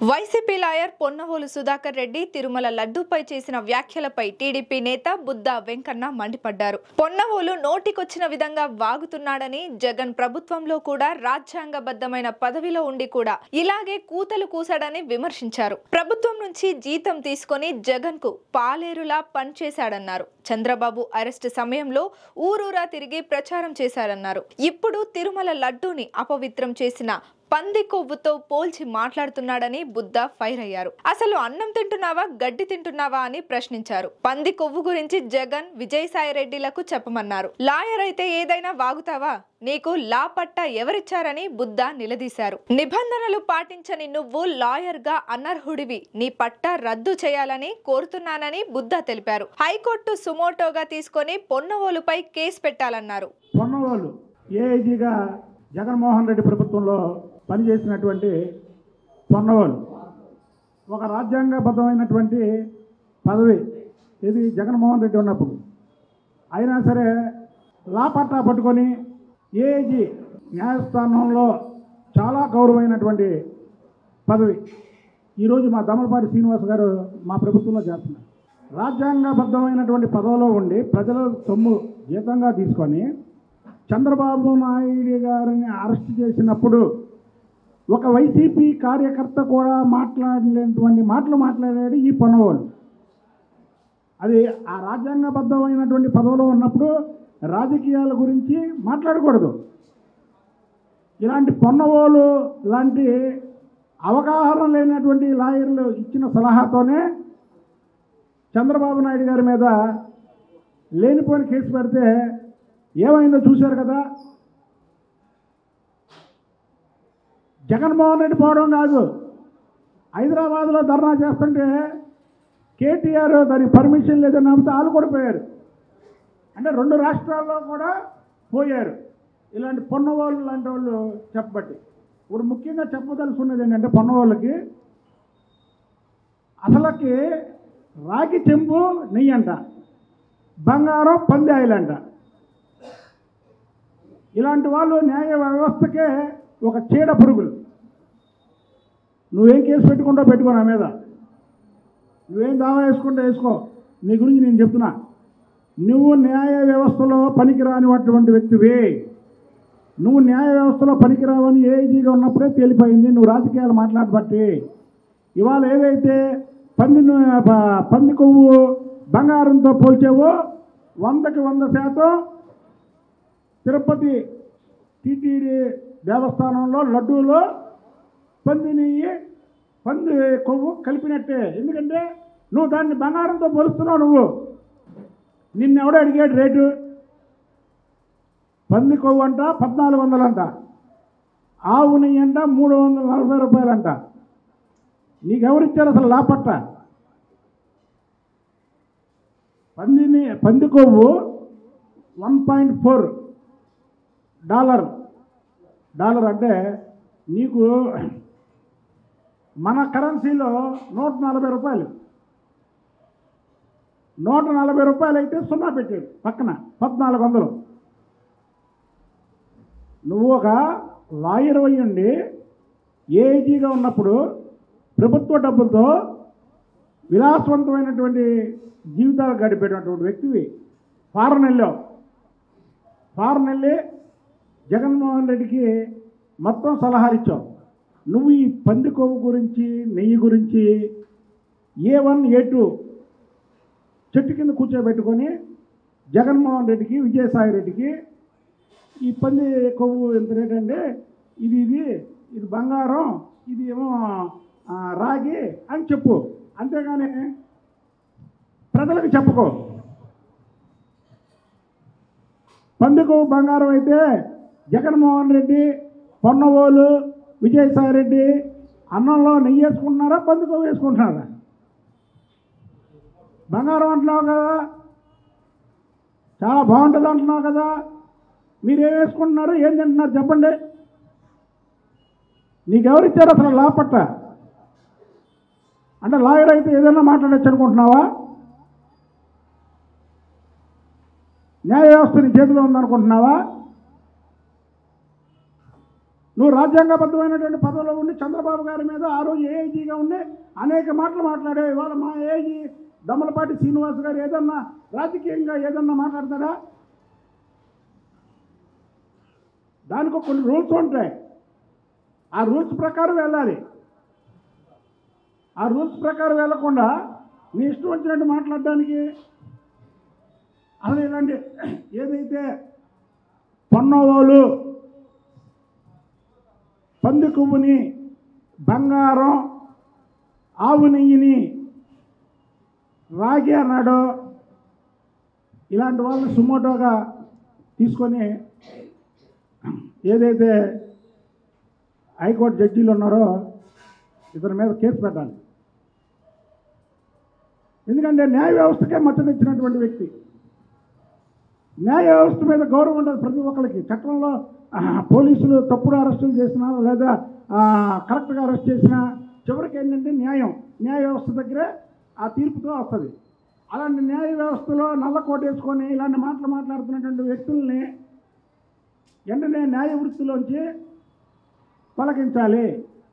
YCP lawyer Ponnavolu Sudhakar Reddy Tirumala లడ్డూపై చేసిన వ్యాఖ్యలపై TDP నేత బుద్దా వెంకన్న మండిపడ్డారు. పొన్నవోలు నోటికొచ్చిన విధంగా వాగుతున్నాడని, జగన్ ప్రభుత్వంలో కూడా రాజ్యాంగబద్ధమైన పదవిలో ఉండి కూడా ఇలాగే కూతలు కూసాడని విమర్శించారు. ప్రభుత్వం నుంచి జీతం తీసుకొని జగన్ కు పాలేరులా పనిచేశాడన్నారు. చంద్రబాబు అరెస్టు సమయంలో ఊరూరా తిరిగి ప్రచారం చేశారన్నారు. ఇప్పుడు తిరుమల లడ్డూని అపవిత్రం చేసిన పంది కొవ్వుతో పోల్చి మాట్లాడుతున్నాడని బుద్దా ఫైర్ అయ్యారు. అసలు అన్నం తింటున్నావా, గడ్డి తింటున్నావా అని ప్రశ్నించారు. పంది కొవ్వు గురించి జగన్, విజయసాయిరెడ్డిలకు చెప్పమన్నారు. లాయర్ అయితే ఏదైనా వాగుతావా? నీకు లా పట్టా ఎవరిచ్చారని బుద్దా నిలదీశారు. నిబంధనలు పాటించని నువ్వు లాయర్ గా అనర్హుడివి, నీ పట్టా రద్దు చేయాలని కోరుతున్నానని బుద్దా తెలిపారు. హైకోర్టు సుమోటోగా తీసుకొని పొన్నవోలుపై కేసు పెట్టాలన్నారు. పొన్నవోలు ఏఐజీగా జగన్మోహన్ రెడ్డి ప్రభుత్వంలో పనిచేసినటువంటి పొన్నవోలు ఒక రాజ్యాంగబద్ధమైనటువంటి పదవి ఇది జగన్మోహన్ రెడ్డి ఉన్నప్పుడు. అయినా సరే లా పట్టా పట్టుకొని ఏఐజీ న్యాయస్థానంలో చాలా గౌరవమైనటువంటి పదవి ఈరోజు మా దమలపాటి శ్రీనివాస్ గారు మా ప్రభుత్వంలో చేస్తున్నారు. రాజ్యాంగబద్ధమైనటువంటి పదవిలో ఉండి ప్రజల సొమ్ము జీతంగా తీసుకొని చంద్రబాబు నాయుడు గారిని అరెస్ట్ చేసినప్పుడు ఒక వైసీపీ కార్యకర్త కూడా మాట్లాడలేనటువంటి మాటలు మాట్లాడాడు ఈ పొన్నవోలు. అది ఆ రాజ్యాంగబద్ధమైనటువంటి పదవిలో ఉన్నప్పుడు రాజకీయాల గురించి మాట్లాడకూడదు. ఇలాంటి పొన్నవోలు లాంటి అవగాహన లేనటువంటి లాయర్లు ఇచ్చిన సలహాతోనే చంద్రబాబు నాయుడు గారి మీద లేనిపోని కేసు పెడితే ఏమైందో చూశారు కదా. జగన్మోహన్ రెడ్డి పోవడం కాదు, హైదరాబాద్లో ధర్నా చేస్తుంటే కేటీఆర్ దానికి పర్మిషన్ లేదని నమ్మితే వాళ్ళు కూడా పోయారు. అంటే రెండు రాష్ట్రాల్లో కూడా పోయారు ఇలాంటి పొన్నవోళ్ళు లాంటి వాళ్ళు చెప్పబట్టి. ఇప్పుడు ముఖ్యంగా చెప్పదలుచుకున్నది ఏంటంటే పొన్నవోళ్ళకి అసలకి రాగి చెంబు నెయ్యి అంట, బంగారం పంది ఆయిల్ అంట. ఇలాంటి వాళ్ళు న్యాయ వ్యవస్థకే ఒక చీడ పురుగులు. నువ్వేం కేసు పెట్టుకుంటో పెట్టుకో, నా మీద నువ్వేం దావా వేసుకుంటో వేసుకో, నీ గురించి నేను చెప్తున్నా. నువ్వు న్యాయ వ్యవస్థలో పనికిరానిటువంటి వ్యక్తివి. నువ్వు న్యాయ వ్యవస్థలో పనికిరావని ఏఐజీగా ఉన్నప్పుడే తేలిపోయింది. నువ్వు రాజకీయాలు మాట్లాడబట్టి ఇవాళ ఏదైతే పంది కొవ్వు బంగారంతో పోల్చేవో 100కి 100% తిరుపతి టీటీడీ దేవస్థానంలో లడ్డూలో పంది కొవ్వు కలిపినట్టే. ఎందుకంటే నువ్వు దాన్ని బంగారంతో పోలుస్తున్నావు. నువ్వు నిన్నెవడో అడిగాడు రేటు. పంది కొవ్వు అంట 1400 అంట, ఆవు నెయ్యి అంట 340 రూపాయలంట. నీకెవరిచ్చారు అసలు లాపట్ట? పంది కొవ్వు $1.4 అంటే నీకు మన కరెన్సీలో 140 రూపాయలు. 140 రూపాయలు అయితే సున్నా పెట్టాడు పక్కన 1400. నువ్వు ఒక లాయర్ అయ్యుండి ఏఐజీగా ఉన్నప్పుడు ప్రభుత్వ డబ్బులతో విలాసవంతమైనటువంటి జీవితాలు గడిపేటటువంటి వ్యక్తివి. ఫారెన్ వెళ్ళి జగన్మోహన్ రెడ్డికి మొత్తం సలహాలు ఇచ్చావు. నువ్వు ఈ పంది కొవ్వు గురించి, నెయ్యి గురించి A1 A2 చెట్టు కింద కూర్చోబెట్టుకొని జగన్మోహన్ రెడ్డికి, విజయసాయిరెడ్డికి ఈ పంది కొవ్వు ఎంత రేట్ అంటే ఇది బంగారం, ఇది ఏమో రాగి అని చెప్పు. అంతేగాని ప్రజలకు చెప్పుకో. పంది కొవ్వు బంగారం అయితే జగన్మోహన్ రెడ్డి, పొన్నవోలు, విజయసాయిరెడ్డి అన్నంలో నెయ్యి వేసుకుంటున్నారా, పంది కొవ్వు వేసుకుంటున్నారా? బంగారం అంటున్నావు కదా, చాలా బాగుంటుంది అంటున్నావు కదా, మీరేం వేసుకుంటున్నారు, ఏం తింటున్నారు చెప్పండి. నీకెవరిచ్చారు అసలు లాపట్ట? అంటే లాయర్ అయితే ఏదైనా మాట్లాడచ్చు అనుకుంటున్నావా? న్యాయ వ్యవస్థ నీ చేతిలో ఉందనుకుంటున్నావా? నువ్వు రాజ్యాంగబద్ధమైనటువంటి పదవిలో ఉండి చంద్రబాబు గారి మీద ఆ రోజు ఏఐజీగా ఉండి అనేక మాటలు మాట్లాడావు. ఇవాళ మా ఏఐజీ దమ్మలపాటి శ్రీనివాస్ గారు ఏదన్నా రాజకీయంగా ఏదన్నా మాట్లాడతారా? దానికి కొన్ని రూల్స్ ఉంటాయి. ఆ రూల్స్ ప్రకారం వెళ్ళాలి. ఆ రూల్స్ ప్రకారం వెళ్లకుండా నీ ఇష్టం వచ్చినట్టు మాట్లాడడానికి అసలు ఇలాంటి ఏదైతే పొన్నోలు పంది కొవ్వుని, బంగారం, ఆవు నెయ్యిని రాగి అన్నాడో ఇలాంటి వాళ్ళని సుమోటోగా తీసుకొని ఏదైతే హైకోర్టు జడ్జీలు ఉన్నారో ఇతని మీద కేసు పెట్టాలి. ఎందుకంటే న్యాయ వ్యవస్థకే మచ్చ తెచ్చినటువంటి వ్యక్తి. న్యాయ వ్యవస్థ మీద గౌరవం ఉండదు ప్రతి ఒక్కరికి. చట్టంలో పోలీసులు తప్పుడు అరెస్టులు చేసినా లేదా కరెక్ట్గా అరెస్ట్ చేసినా చివరికి ఏంటంటే న్యాయ వ్యవస్థ దగ్గరే ఆ తీర్పుతో వస్తుంది. అలాంటి న్యాయ వ్యవస్థలో నల్ల కోటేసుకొని ఇలాంటి మాటలు మాట్లాడుతున్నటువంటి వ్యక్తుల్ని వెంటనే న్యాయ వృత్తిలోంచి తొలగించాలి.